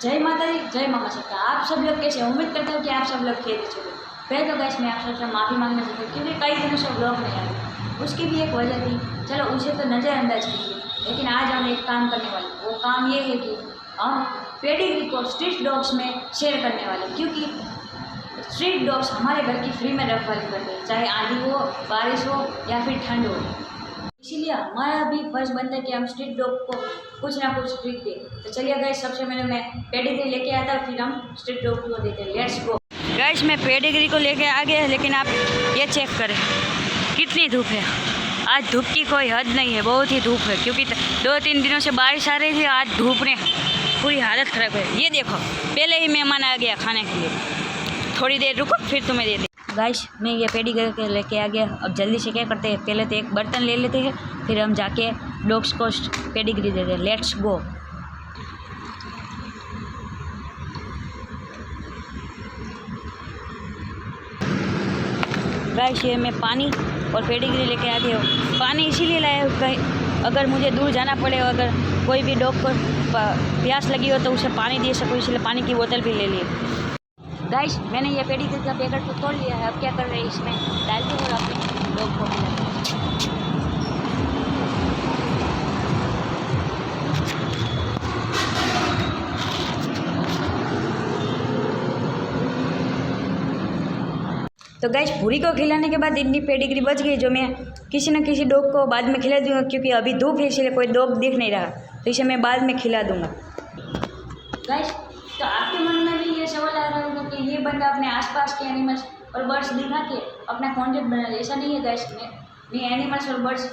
जय माता दी, जय मामा सरकार। आप सब लोग कैसे? उम्मीद करता हूँ कि आप सब लोग खेल चुके। पहले तो गैस मैं आप सबसे माफ़ी मांगना चाहती हूँ क्योंकि कई दिनों से ब्लॉग नहीं आया। उसकी भी एक वजह थी, चलो उसे तो नज़रअंदाज कीजिए। लेकिन आज हम एक काम करने वाले, वो काम ये है कि हम पेडिग्री को स्ट्रीट डॉग्स में शेयर करने वाले, क्योंकि स्ट्रीट डॉग्स हमारे घर की फ्री में रखवाली करते हैं, चाहे आंधी हो, बारिश हो या फिर ठंड हो। इसीलिए हमारा भी फर्ज बनता है कि हम स्ट्रीट डॉग को कुछ ना कुछ ट्रीट दें। तो चलिए गाइस, सबसे पहले मैं पेडिग्री लेके आता हूँ, फिर हम स्ट्रीट डॉग को देते हैं। लेट्स गो गाइस, मैं पेडिग्री को लेके आ गया, लेकिन आप ये चेक करें कितनी धूप है। आज धूप की कोई हद नहीं है, बहुत ही धूप है, क्योंकि 2-3 दिनों से बारिश आ रही थी। आज धूप ने पूरी हालत ख़राब है। ये देखो, पहले ही मेहमान आ गया खाने के लिए। थोड़ी देर रुको, फिर तुम्हें दे दे। गाइस, मैं ये पेडिग्री के लेके आ गया। अब जल्दी से क्या करते हैं, पहले तो एक बर्तन ले लेते हैं, फिर हम जाके डॉग्स को पेडिग्री देते हैं। Let's go. गाइस, ये मैं पानी और पेडिग्री लेके आ गया हूँ। पानी इसीलिए लाया हूँ कहीं अगर मुझे दूर जाना पड़े, अगर कोई भी डॉग को प्यास लगी हो तो उसे पानी दे सकूँ, इसलिए पानी की बोतल भी ले ली। गाइस, मैंने ये पेडिग्री का पैकेट को तोड़ लिया है। अब क्या कर रहे हैं, इसमें डालते और अपने डॉग को मिलाते। तो गाइस, पूरी को खिलाने के बाद इतनी पेडिग्री बच गई, जो मैं किसी न किसी डॉग को बाद में खिला दूँगा, क्योंकि अभी धूप है इसलिए कोई डॉग दिख नहीं रहा, तो इसे मैं बाद में खिला दूँगा। गाइस, तो आपके मन में भी ये सवाल आ रहा होगा कि ये बंदा अपने आसपास के एनिमल्स और बर्ड्स दिखा के अपना कॉन्टेंट बना ले। ऐसा नहीं है गाइस, मैं एनिमल्स और बर्ड्स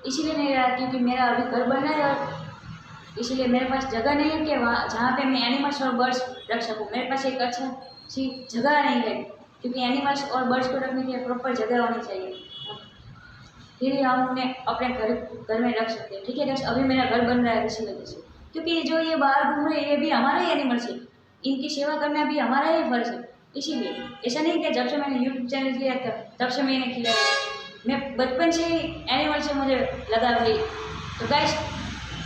इसीलिए नहीं रहा क्योंकि मेरा अभी घर बन रहा है, और इसीलिए मेरे पास जगह नहीं है कि वहाँ जहाँ पे मैं एनिमल्स और बर्ड्स रख सकूँ। मेरे पास एक अच्छा सी जगह नहीं है, क्योंकि एनिमल्स और बर्ड्स को रखने की प्रॉपर जगह होनी चाहिए, फिर हम उन्हें अपने घर में रख सकते हैं। ठीक है गाइस, अभी मेरा घर बन रहा है इसी वजह से, क्योंकि जो ये बाहर घूम रहे हैं ये भी हमारे ही एनिमल्स है, इनकी सेवा करना भी हमारा ही फर्ज है। इसीलिए ऐसा नहीं कि जब से मैंने यूट्यूब चैनल किया था तब से मैंने खिलाया, मैं बचपन से ही एनिमल से मुझे लगा भाई। तो गाइस,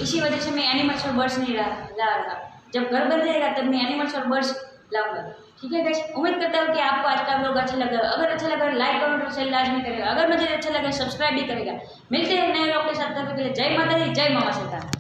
इसी वजह से मैं एनिमल्स और बर्ड्स नहीं ला रहा। जब घर बन जाएगा तब मैं एनिमल्स और बर्ड्स लाऊंगा। ठीक है गाइस, उम्मीद करता हूँ कि आपको आज का व्लॉग अच्छा लगा। अगर अच्छा लगा लाइक कमेंट और शेयर लाजमी करेगा। अगर मुझे अच्छा लगा सब्सक्राइब भी करेगा। मिलते हैं नए व्लॉग के साथ, तब तक के लिए जय माता दी, जय मामा सरकार।